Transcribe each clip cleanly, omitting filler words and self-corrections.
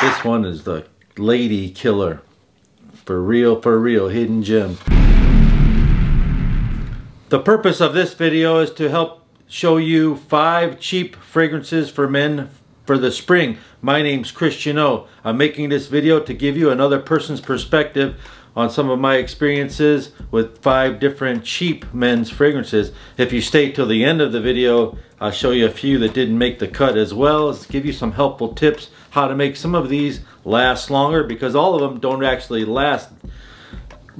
This one is the lady killer. For real, hidden gem. The purpose of this video is to help show you 5 cheap fragrances for men for the spring. My name's Christian O. I'm making this video to give you another person's perspective on some of my experiences with 5 different cheap men's fragrances. If you stay till the end of the video, I'll show you a few that didn't make the cut, as well as give you some helpful tips how to make some of these last longer, because all of them don't actually last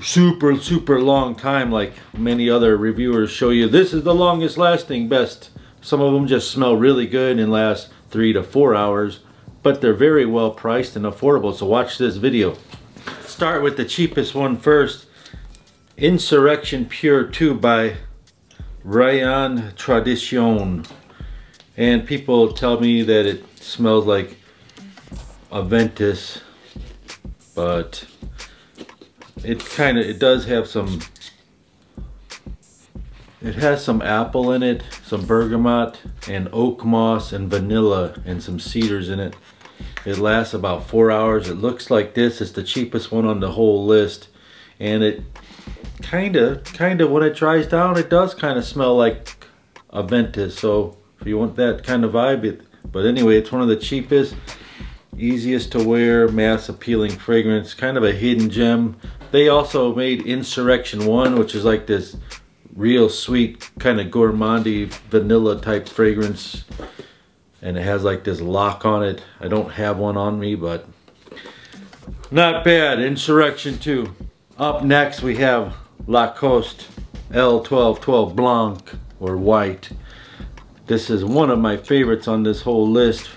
super long time like many other reviewers show you. This is the longest lasting best. Some of them just smell really good and last 3 to 4 hours, but they're very well priced and affordable, so watch this video. Start with the cheapest one first. Insurrection Pure 2 by Rayon Tradition. And people tell me that it smells like Aventus, but it does have some, it has some apple in it, some bergamot and oak moss and vanilla and some cedars in it. It lasts about 4 hours. It looks like this. It's the cheapest one on the whole list, and it kind of when it dries down, it does kind of smell like Aventus. So if you want that kind of vibe, but anyway, it's one of the cheapest, easiest to wear, mass appealing fragrance, kind of a hidden gem. They also made Insurrection 1, which is like this real sweet kind of gourmandy vanilla type fragrance, and it has like this lock on it. I don't have one on me, but not bad. Insurrection 2. Up next we have Lacoste L1212 Blanc, or white. This is one of my favorites on this whole list.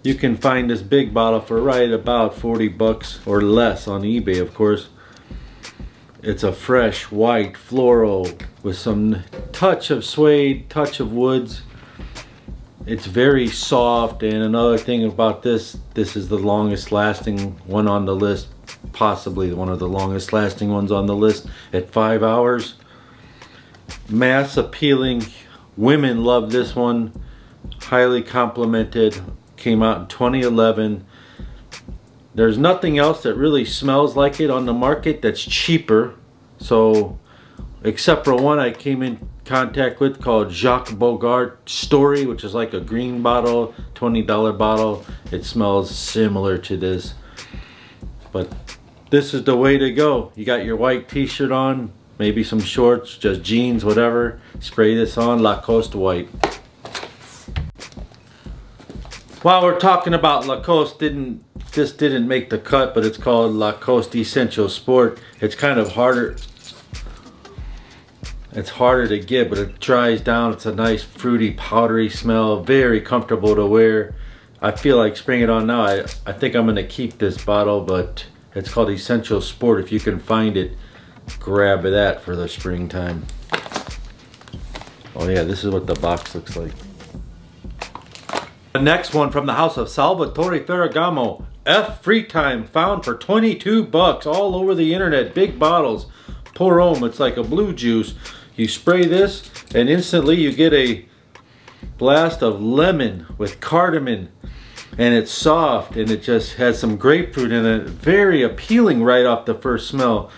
You can find this big bottle for right about 40 bucks or less on eBay, of course. It's a fresh white floral with some touch of suede, touch of woods. It's very soft, and another thing about this is the longest lasting one on the list, possibly one of the longest lasting ones on the list at 5 hours. Mass appealing, women love this one, highly complimented, came out in 2011. There's nothing else that really smells like it on the market that's cheaper. So, except for one I came in contact with called Jacques Bogart Story, which is like a green bottle, $20 bottle. It smells similar to this. But this is the way to go. You got your white t-shirt on, maybe some shorts, just jeans, whatever. Spray this on, Lacoste white. While we're talking about Lacoste, this didn't make the cut, but it's called Lacoste Essential Sport. It's kind of harder. It's harder to get, but it dries down. It's a nice fruity, powdery smell. Very comfortable to wear. I feel like spraying it on now. I think I'm gonna keep this bottle, but it's called Essential Sport. If you can find it, grab that for the springtime. Oh yeah, this is what the box looks like. The next one from the house of Salvatore Ferragamo, Freetime, found for 22 bucks all over the internet. Big bottles, pour them. It's like a blue juice. You spray this and instantly you get a blast of lemon with cardamom, and it's soft and it just has some grapefruit in it. Very appealing right off the first smell.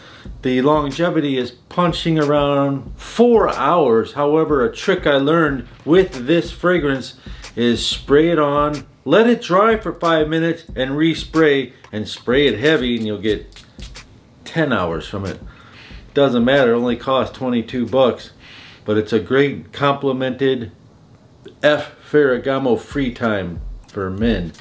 The longevity is punching around 4 hours. However, a trick I learned with this fragrance is spray it on, let it dry for 5 minutes, and respray, and spray it heavy, and you'll get 10 hours from it. Doesn't matter, it only costs 22 bucks, but it's a great complimented Ferragamo Freetime for men.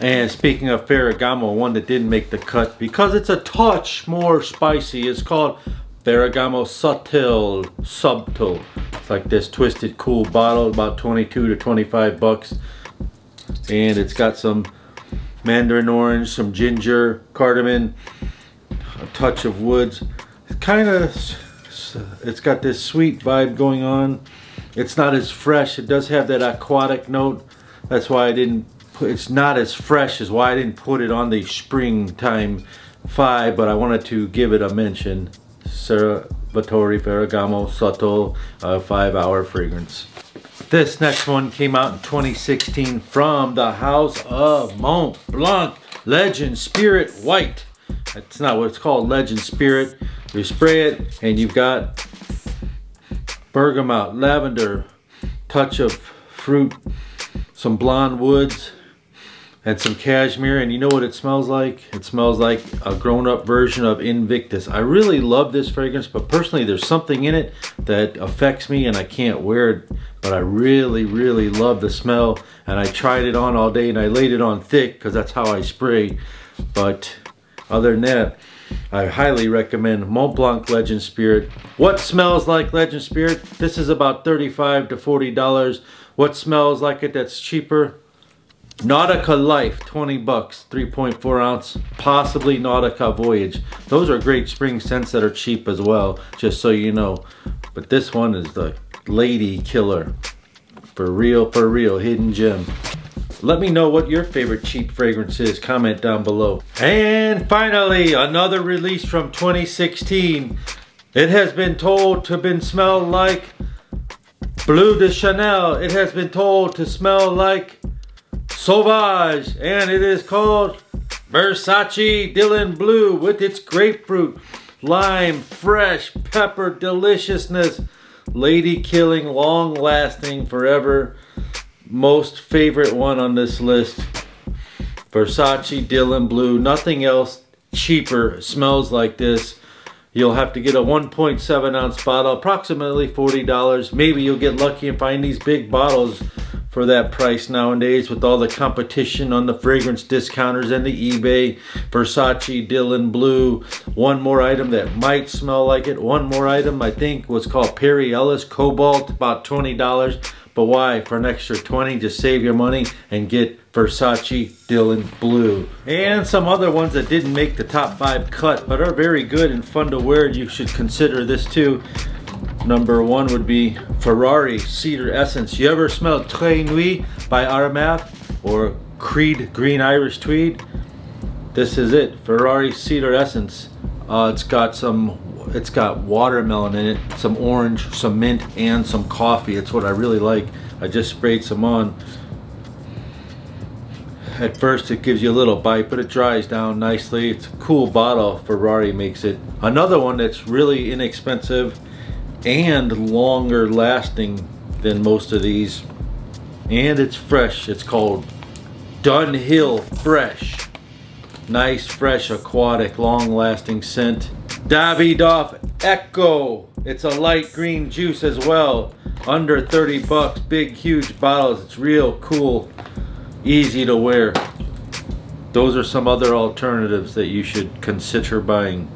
And speaking of Ferragamo, one that didn't make the cut because it's a touch more spicy, it's called Ferragamo Subtle. It's like this twisted cool bottle, about 22 to 25 bucks. And it's got some mandarin orange, some ginger, cardamom, a touch of woods. It's got this sweet vibe going on. It's not as fresh. It does have that aquatic note. That's why I didn't put, it's not as fresh as why I didn't put it on the springtime 5, but I wanted to give it a mention. Salvatore Ferragamo Subtle 5-hour fragrance. This next one came out in 2016 from the house of Mont Blanc. Legend Spirit White. That's not what it's called, Legend Spirit. You spray it and you've got bergamot, lavender, touch of fruit, some blonde woods, and some cashmere. And you know what it smells like? It smells like a grown-up version of Invictus. I really love this fragrance, but personally there's something in it that affects me and I can't wear it, but I really love the smell. And I tried it on all day and I laid it on thick because that's how I spray. But other than that, I highly recommend Mont Blanc Legend Spirit. What smells like Legend Spirit? This is about $35 to $40. What smells like it that's cheaper? Nautica Life, 20 bucks, 3.4 ounce, possibly Nautica Voyage. Those are great spring scents that are cheap as well, just so you know. But this one is the lady killer. For real, hidden gem. Let me know what your favorite cheap fragrance is. Comment down below. And finally, another release from 2016. It has been told to been smell like Bleu de Chanel. It has been told to smell like Sauvage. And it is called Versace Dillon Blue with its grapefruit, lime, fresh, pepper, deliciousness, lady killing, long lasting, forever. Most favorite one on this list. Versace Dillon Blue. Nothing else cheaper smells like this. You'll have to get a 1.7 ounce bottle, approximately $40. Maybe you'll get lucky and find these big bottles for that price nowadays with all the competition on the fragrance discounters and the eBay. Versace Dillon Blue. One more item that might smell like it. One more item I think was called Perry Ellis Cobalt, about $20. But why? For an extra 20, just save your money and get Versace Dillon Blue. And some other ones that didn't make the top 5 cut, but are very good and fun to wear. You should consider this too. Number 1 would be Ferrari Cedar Essence. You ever smelled Très Nuit by Armaf or Creed Green Irish Tweed? This is it, Ferrari Cedar Essence. It's got watermelon in it, some orange, some mint, and some coffee. It's what I really like. I just sprayed some on. At first it gives you a little bite, but it dries down nicely. It's a cool bottle. Ferrari makes it. Another one that's really inexpensive and longer lasting than most of these, and it's fresh. It's called Dunhill Fresh. Nice, fresh, aquatic, long lasting scent. Davidoff Echo. It's a light green juice as well. Under 30 bucks. Big, huge bottles. It's real cool. Easy to wear. Those are some other alternatives that you should consider buying.